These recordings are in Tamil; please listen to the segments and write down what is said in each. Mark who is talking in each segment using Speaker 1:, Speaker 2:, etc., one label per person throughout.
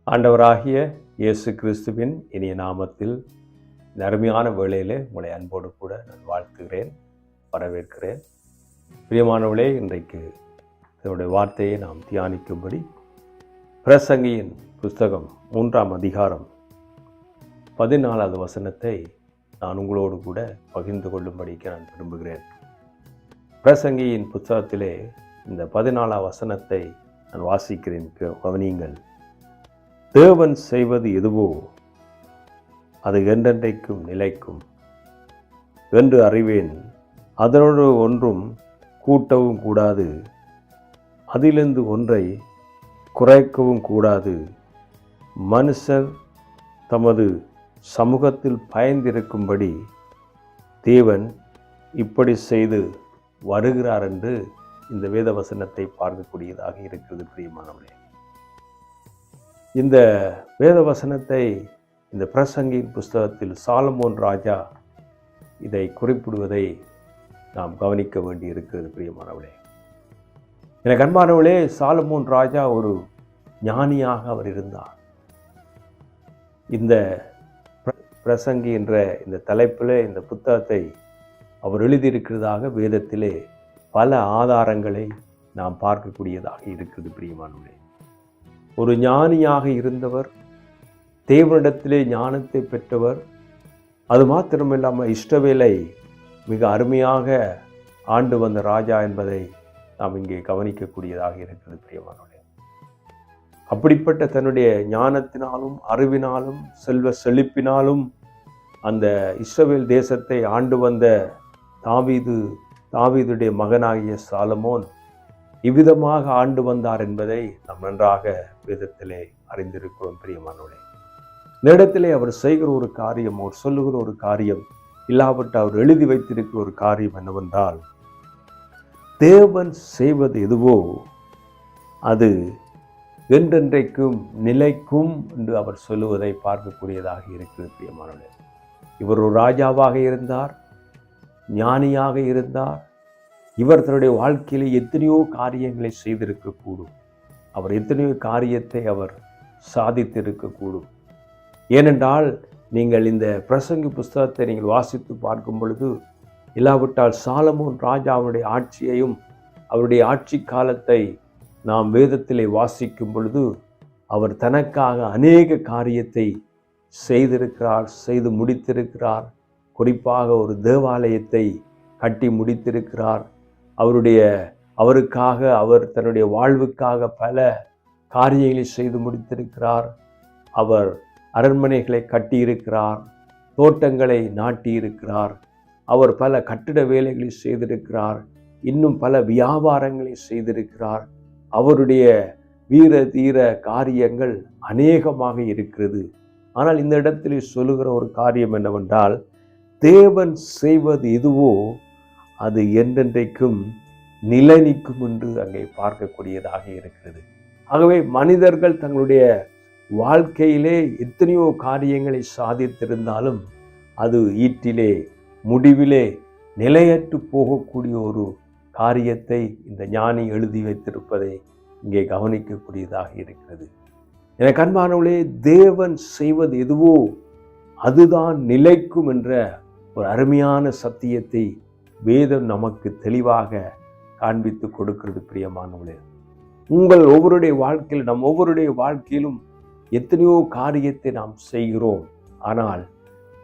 Speaker 1: ஆண்டவராகிய இயேசு கிறிஸ்துவின் இனிய நாமத்தில் இந்த அருமையான வேளையிலே உங்களை அன்போடு கூட நான் வாழ்த்துகிறேன், வரவேற்கிறேன். பிரியமானவர்களே, இன்றைக்கு இதனுடைய வார்த்தையை நாம் தியானிக்கும்படி பிரசங்கியின் புஸ்தகம் 3ஆம் அதிகாரம் 14வது வசனத்தை நான் உங்களோடு கூட பகிர்ந்து கொள்ளும்படிக்கு நான் விரும்புகிறேன். பிரசங்கியின் புத்தகத்திலே இந்த 14ஆம் வசனத்தை நான் வாசிக்கிறேன், கவனியுங்கள். தேவன் செய்வது எதுவோ அது என்றென்றைக்கும் நிலைக்கும் என்று அறிவேன். அதனோடு ஒன்றும் கூட்டவும் கூடாது, அதிலிருந்து ஒன்றை குறைக்கவும் கூடாது. மனுஷர் தமது சமூகத்தில் பயந்திருக்கும்படி தேவன் இப்படி செய்து வருகிறார் என்று இந்த வேத வசனத்தை பார்க்கக்கூடியதாக இருக்கிறது. பிரியமானவர்களே, இந்த வேத வசனத்தை இந்த பிரசங்கின் புஸ்தகத்தில் சாலமோன் ராஜா இதை குறிப்பிடுவதை நாம் கவனிக்க வேண்டி இருக்கிறது. பிரியமானவர்களே, எனக்கு அன்பானவர்களே, சாலமோன் ராஜா ஒரு ஞானியாக அவர் இருந்தார். இந்த பிரசங்கி என்ற இந்த தலைப்பில் இந்த புத்தகத்தை அவர் எழுதியிருக்கிறதாக வேதத்திலே பல ஆதாரங்களை நாம் பார்க்கக்கூடியதாக இருக்கிறது. பிரியமானவர்களே, ஒரு ஞானியாக இருந்தவர், தேவனிடத்திலே ஞானத்தை பெற்றவர். அது மாத்திரமில்லாமல் இஸ்ரவேலை மிக அருமையாக ஆண்டு வந்த ராஜா என்பதை நாம் இங்கே கவனிக்கக்கூடியதாக இருக்கிறது. பிரியமானவர்களே, அப்படிப்பட்ட தன்னுடைய ஞானத்தினாலும் அறிவினாலும் செல்வ செழிப்பினாலும் அந்த இஸ்ரவேல் தேசத்தை ஆண்டு வந்த தாவீதுடைய மகனாகிய சாலமோன் இவ்விதமாக ஆண்டு வந்தார் என்பதை நாம் நன்றாக வேதத்திலே அறிந்திருக்கிறோம். பிரியமானவர்களே, இந்த இடத்திலே அவர் செய்கிற ஒரு காரியம், அவர் சொல்லுகிற ஒரு காரியம், இல்லாவிட்டு அவர் எழுதி வைத்திருக்கிற ஒரு காரியம் என்னவென்றால், தேவன் செய்வது எதுவோ அது என்றென்றைக்கும் நிலைக்கும் என்று அவர் சொல்லுவதை பார்க்கக்கூடியதாக இருக்கிறது. பிரியமானவர்களே, இவர் ஒரு ராஜாவாக இருந்தார், ஞானியாக இருந்தார். இவர் தன்னுடைய வாழ்க்கையிலே எத்தனையோ காரியங்களை செய்திருக்கக்கூடும். அவர் எத்தனையோ காரியத்தை அவர் சாதித்திருக்கக்கூடும். ஏனென்றால் நீங்கள் இந்த பிரசங்கி புஸ்தகத்தை நீங்கள் வாசித்து பார்க்கும் பொழுது, இல்லாவிட்டால் சாலமோன் ராஜாவுடைய ஆட்சியையும் அவருடைய ஆட்சி காலத்தை நாம் வேதத்திலே வாசிக்கும் பொழுது, அவர் தனக்காக அநேக காரியத்தை செய்திருக்கிறார், செய்து முடித்திருக்கிறார். குறிப்பாக ஒரு தேவாலயத்தை கட்டி முடித்திருக்கிறார். அவருக்காக அவர் தன்னுடைய வாழ்வுக்காக பல காரியங்களை செய்து முடித்திருக்கிறார். அவர் அரண்மனைகளை கட்டியிருக்கிறார், தோட்டங்களை நாட்டியிருக்கிறார். அவர் பல கட்டிட வேலைகளை செய்திருக்கிறார், இன்னும் பல வியாபாரங்களை செய்திருக்கிறார். அவருடைய வீர தீர காரியங்கள் அநேகமாக இருக்கிறது. ஆனால் இந்த இடத்தில் சொல்லுகிற ஒரு காரியம் என்னவென்றால், தேவன் செய்வது எதுவோ அது என்றென்றைக்கும் நிலை நிற்கும் என்று அங்கே பார்க்கக்கூடியதாக இருக்கிறது. ஆகவே மனிதர்கள் தங்களுடைய வாழ்க்கையிலே எத்தனையோ காரியங்களை சாதித்திருந்தாலும் அது ஈட்டிலே முடிவிலே நிலையற்று போகக்கூடிய ஒரு காரியத்தை இந்த ஞானி எழுதி வைத்திருப்பதை இங்கே கவனிக்கக்கூடியதாக இருக்கிறது. எனக்கு அன்பானவர்களே, தேவன் செய்வது எதுவோ அதுதான் நிலைக்கும் என்ற ஒரு அருமையான சத்தியத்தை வேதம் நமக்கு தெளிவாக காண்பித்து கொடுக்கிறது. பிரியமானவர்களே, உங்கள் ஒவ்வொருடைய வாழ்க்கையில், நம் ஒவ்வொருடைய வாழ்க்கையிலும் எத்தனையோ காரியத்தை நாம் செய்கிறோம். ஆனால்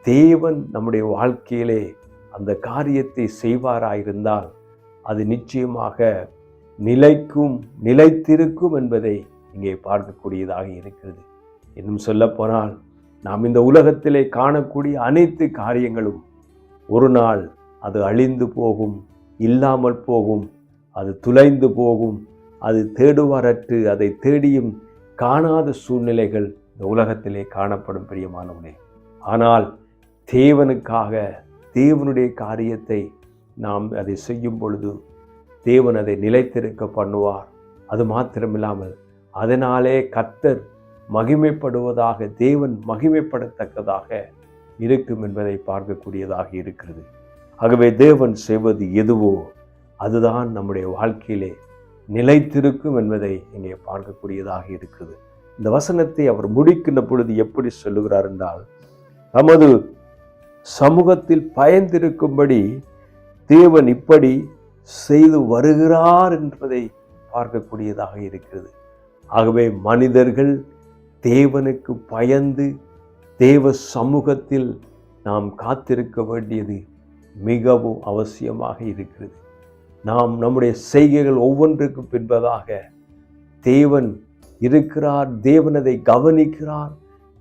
Speaker 1: தேவன் நம்முடைய வாழ்க்கையிலே அந்த காரியத்தை செய்வாராயிருந்தால் அது நிச்சயமாக நிலைக்கும், நிலைத்திருக்கும் என்பதை இங்கே பார்க்கக்கூடியதாக இருக்கிறது. இன்னும் சொல்லப்போனால், நாம் இந்த உலகத்திலே காணக்கூடிய அனைத்து காரியங்களும் ஒரு நாள் அது அழிந்து போகும், இல்லாமல் போகும், அது துளைந்து போகும், அது தேடுவாரற்று அதை தேடியும் காணாத சூழ்நிலைகள் இந்த உலகத்திலே காணப்படும். பிரியமானவனே, ஆனால் தேவனுக்காக தேவனுடைய காரியத்தை நாம் அதை செய்யும் பொழுது தேவன் அதை நிலைத்திருக்க பண்ணுவார். அது மாத்திரமில்லாமல் அதனாலே கர்த்தர் மகிமைப்படுவதாக, தேவன் மகிமைப்படத்தக்கதாக இருக்கும் என்பதை பார்க்கக்கூடியதாக இருக்கிறது. ஆகவே தேவன் செய்வது எதுவோ அதுதான் நம்முடைய வாழ்க்கையிலே நிலைத்திருக்கும் என்பதை இங்கே பார்க்கக்கூடியதாக இருக்குது. இந்த வசனத்தை அவர் முடிக்கின்ற பொழுது எப்படி சொல்லுகிறார் என்றால், தமது சமூகத்தில் பயந்திருக்கும்படி தேவன் இப்படி செய்து வருகிறார் என்பதை பார்க்கக்கூடியதாக இருக்கிறது. ஆகவே மனிதர்கள் தேவனுக்கு பயந்து தேவ சமூகத்தில் நாம் காத்திருக்க வேண்டியது மிகவும் அவசியமாக இருக்கிறது. நாம் நம்முடைய செய்கைகள் ஒவ்வொன்றுக்கும் பின்பதாக தேவன் இருக்கிறார், தேவன் அதை கவனிக்கிறார்,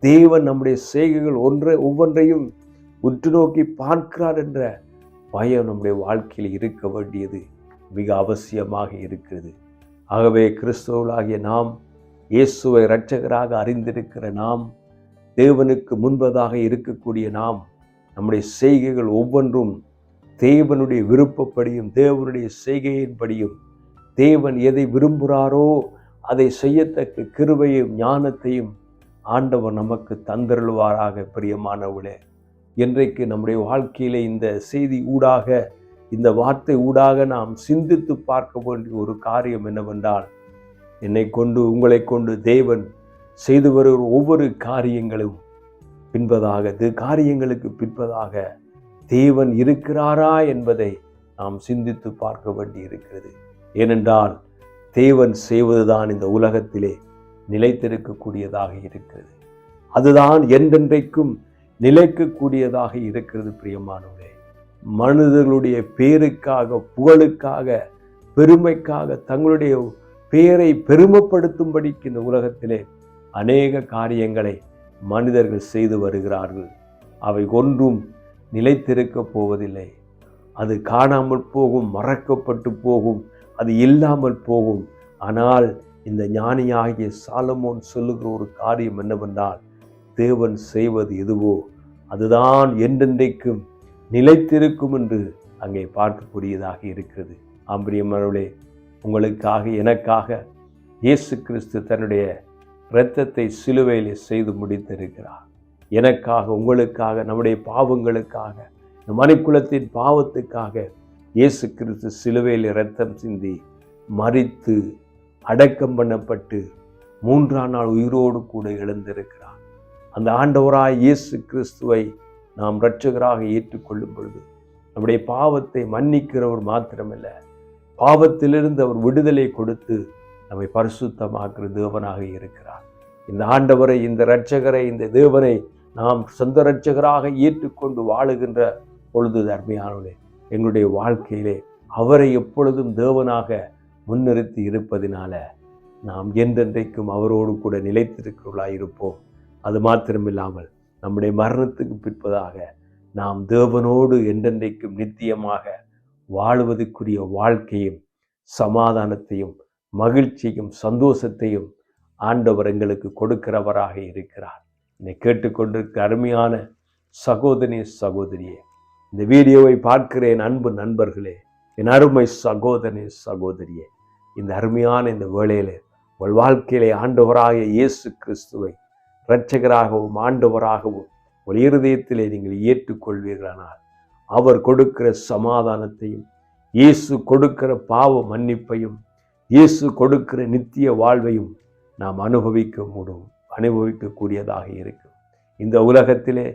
Speaker 1: தேவன் நம்முடைய செய்கைகள் ஒவ்வொன்றையும் உற்று நோக்கி பார்க்கிறார் என்ற பயம் நம்முடைய வாழ்க்கையில் இருக்க வேண்டியது மிக அவசியமாக இருக்கிறது. ஆகவே கிறிஸ்தவர்களாகிய நாம், இயேசுவை இரட்சகராக அறிந்திருக்கிற நாம், தேவனுக்கு முன்பதாக இருக்கக்கூடிய நாம், நம்முடைய செய்கைகள் ஒவ்வொன்றும் தேவனுடைய விருப்பப்படியும் தேவனுடைய செய்கையின்படியும் தேவன் எதை விரும்புகிறாரோ அதை செய்யத்தக்க கிருபையும் ஞானத்தையும் ஆண்டவர் நமக்கு தந்தருள்வாராக. பிரியமானவர்களே, இன்றைக்கு நம்முடைய வாழ்க்கையிலே இந்த செய்தி ஊடாக, இந்த வார்த்தை ஊடாக நாம் சிந்தித்து பார்க்க வேண்டிய ஒரு காரியம் என்னவென்றால், என்னை கொண்டு உங்களை கொண்டு தேவன் செய்து வருகிற ஒவ்வொரு காரியங்களும் காரியங்களுக்கு பின்பதாக தேவன் இருக்கிறாரா என்பதை நாம் சிந்தித்து பார்க்க வேண்டி இருக்கிறது. ஏனென்றால் தேவன் செய்வதுதான் இந்த உலகத்திலே நிலைத்திருக்கக்கூடியதாக இருக்கிறது. அதுதான் என்றென்றைக்கும் நிலைக்கக்கூடியதாக இருக்கிறது. பிரியமானவர்களே, மனிதர்களுடைய பேருக்காக, புகழுக்காக, பெருமைக்காக, தங்களுடைய பேரை பெருமைப்படுத்தும்படிக்கு இந்த உலகத்திலே அநேக காரியங்களை மனிதர்கள் செய்து வருகிறார்கள். அவை ஒன்றும் நிலைத்திருக்கப் போவதில்லை. அது காணாமல் போகும், மறக்கப்பட்டு போகும், அது இல்லாமல் போகும். ஆனால் இந்த ஞானியாகிய சாலமோன் சொல்லுகிற ஒரு காரியம் என்னவென்றால், தேவன் செய்வது எதுவோ அதுதான் என்றென்றைக்கும் நிலைத்திருக்கும் என்று அங்கே பார்க்கக்கூடியதாக இருக்கிறது. பிரியமானவர்களே, உங்களுக்காக எனக்காக இயேசு கிறிஸ்து தன்னுடைய இரத்தத்தை சிலுவையிலே செய்து முடித்திருக்கிறார். எனக்காக, உங்களுக்காக, நம்முடைய பாவங்களுக்காக, இந்த மனிதகுலத்தின் பாவத்துக்காக இயேசு கிறிஸ்து சிலுவையில் இரத்தம் சிந்தி மரித்து அடக்கம் பண்ணப்பட்டு 3ஆம் நாள் உயிரோடு கூட எழுந்திருக்கிறார். அந்த ஆண்டவராய் இயேசு கிறிஸ்துவை நாம் இரட்சகராக ஏற்றுக்கொள்ளும் பொழுது நம்முடைய பாவத்தை மன்னிக்கிறவர் மாத்திரமல்ல, பாவத்திலிருந்து அவர் விடுதலை கொடுத்து நம்மை பரிசுத்தமாக்குற தேவனாக இருக்கிறார். இந்த ஆண்டவரை, இந்த இரட்சகரை, இந்த தேவனை நாம் சொந்த இரட்சகராக ஏற்றுக்கொண்டு வாழுகின்ற பொழுது அருமையானவர்களே, எங்களுடைய வாழ்க்கையிலே அவரை எப்பொழுதும் தேவனாக முன்னிறுத்தி இருப்பதினால நாம் என்றென்றைக்கும் அவரோடு கூட நிலைத்திருக்கிறவர்களாக இருப்போம். அது மாத்திரமில்லாமல் நம்முடைய மரணத்துக்கு பிற்பதாக நாம் தேவனோடு என்றென்றைக்கும் நித்தியமாக வாழுவதற்குரிய வாழ்க்கையும் சமாதானத்தையும் மகிழ்ச்சியும் சந்தோஷத்தையும் ஆண்டவர் எங்களுக்கு கொடுக்கிறவராக இருக்கிறார். என்னை கேட்டுக்கொண்டிருக்கிற அருமையான சகோதரி சகோதரியே, இந்த வீடியோவை பார்க்கிற என் அன்பு நண்பர்களே, என் அருமை சகோதரி சகோதரியே, இந்த அருமையான இந்த வேளையிலே உங்கள் வாழ்க்கையிலே ஆண்டவராகிய இயேசு கிறிஸ்துவை இரட்சகராகவும் ஆண்டவராகவும் உங்கள் இருதயத்திலே நீங்கள் ஏற்றுக்கொள்வீர்களானால் அவர் கொடுக்கிற சமாதானத்தையும், இயேசு கொடுக்கிற பாவ மன்னிப்பையும், இயேசு கொடுக்கிற நித்திய வாழ்வையும் நாம் அனுபவிக்கக்கூடியதாக இருக்கும். இந்த உலகத்திலே,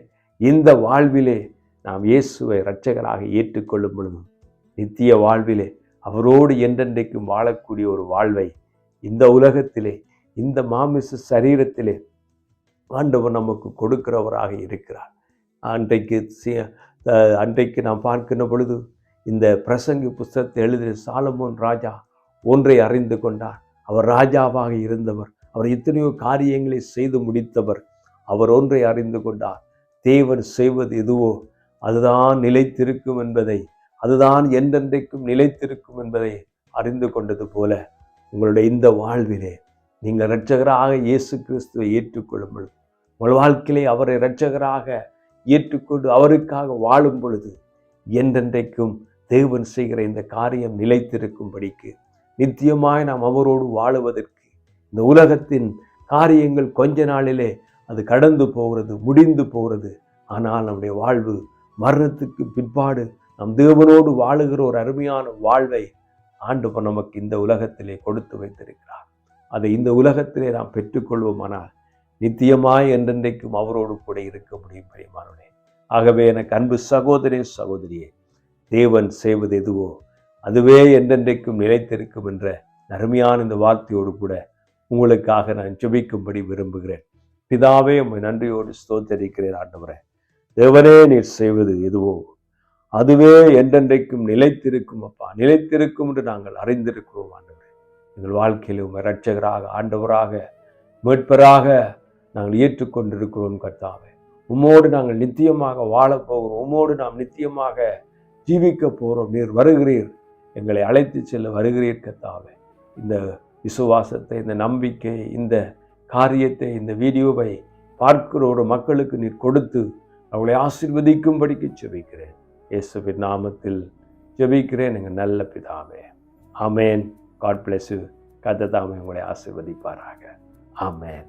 Speaker 1: இந்த வாழ்விலே நாம் இயேசுவை இரட்சகராக ஏற்றுக்கொள்ளும் பொழுது நித்திய வாழ்விலே அவரோடு என்றென்றைக்கும் வாழக்கூடிய ஒரு வாழ்வை இந்த உலகத்திலே, இந்த மாமிச சரீரத்திலே ஆண்டவர் நமக்கு கொடுக்கிறவராக இருக்கிறார். அன்றைக்கு நாம் பார்க்கின்ற பொழுது இந்த பிரசங்கி புஸ்தகத்தை எழுதிய சாலமோன் ராஜா ஒன்றை அறிந்து கொண்டார். அவர் ராஜாவாக இருந்தவர், அவர் எத்தனையோ காரியங்களை செய்து முடித்தவர். அவர் ஒன்றை அறிந்து கொண்டார், தேவன் செய்வது எதுவோ அதுதான் நிலைத்திருக்கும் என்பதை, அதுதான் என்றென்றைக்கும் நிலைத்திருக்கும் என்பதை அறிந்து கொண்டது போல உங்களுடைய இந்த வாழ்விலே நீங்கள் இரட்சகராக இயேசு கிறிஸ்துவை ஏற்றுக்கொள்ளும் பொழுது, உங்கள் வாழ்க்கையிலே அவரை இரட்சகராக ஏற்றுக்கொண்டு அவருக்காக வாழும் பொழுது என்றென்றைக்கும் தேவன் செய்கிற இந்த காரியம் நிலைத்திருக்கும்படிக்கு, நித்தியமாய் நாம் அவரோடு வாழுவதற்கு, இந்த உலகத்தின் காரியங்கள் கொஞ்ச நாளிலே அது கடந்து போகிறது, முடிந்து போகிறது. ஆனால் நம்முடைய வாழ்வு மரணத்துக்கு பிற்பாடு நம் தேவனோடு வாழுகிற ஒரு அருமையான வாழ்வை ஆண்டவர் நமக்கு இந்த உலகத்திலே கொடுத்து வைத்திருக்கிறார். அதை இந்த உலகத்திலே நாம் பெற்றுக்கொள்வோமானால் நித்தியமாய் என்றென்றைக்கும் அவரோடு கூட இருக்க முடியும் பிரியமானவர்களே. ஆகவே எனக்கு அன்பு சகோதரியே, தேவன் செய்வது எதுவோ அதுவே என்றென்றைக்கும் நிலைத்திருக்கும் என்ற அருமையான இந்த வார்த்தையோடு கூட உங்களுக்காக நான் ஜெபிக்கும்படி விரும்புகிறேன். பிதாவே, உம்மை நன்றியோடு ஸ்தோத்தரிக்கிறேன். ஆண்டவரே, தேவனே, நீர் செய்வது எதுவோ அதுவே என்றென்றைக்கும் நிலைத்திருக்கும் அப்பா, நிலைத்திருக்கும் என்று நாங்கள் அறிந்திருக்கிறோம். ஆண்டவரே, எங்கள் வாழ்க்கையில் உம்மை இரட்சகராக, ஆண்டவராக, மீட்பராக நாங்கள் ஏற்றுக்கொண்டிருக்கிறோம். கர்த்தாவே, உம்மோடு நாங்கள் நித்தியமாக வாழப் போகிறோம். உம்மோடு நாம் நித்தியமாக ஜீவிக்க போகிறோம். நீர் வருகிறீர், எங்களை அழைத்து செல்ல வருகிறீர். கர்த்தாவே, இந்த விசுவாசத்தை, இந்த நம்பிக்கை, இந்த காரியத்தை, இந்த வீடியோவை பார்க்கிற ஒரு மக்களுக்கு நீர் கொடுத்து அவளை ஆசீர்வதிக்கும்படிக்கு ஜெபிக்கிறேன். இயேசுவின் நாமத்தில் ஜெபிக்கிறேன் எங்கள் நல்ல பிதாவே. ஆமேன். God bless you. கர்த்தர் தாமே உங்களை ஆசீர்வதிப்பாராக. ஆமேன்.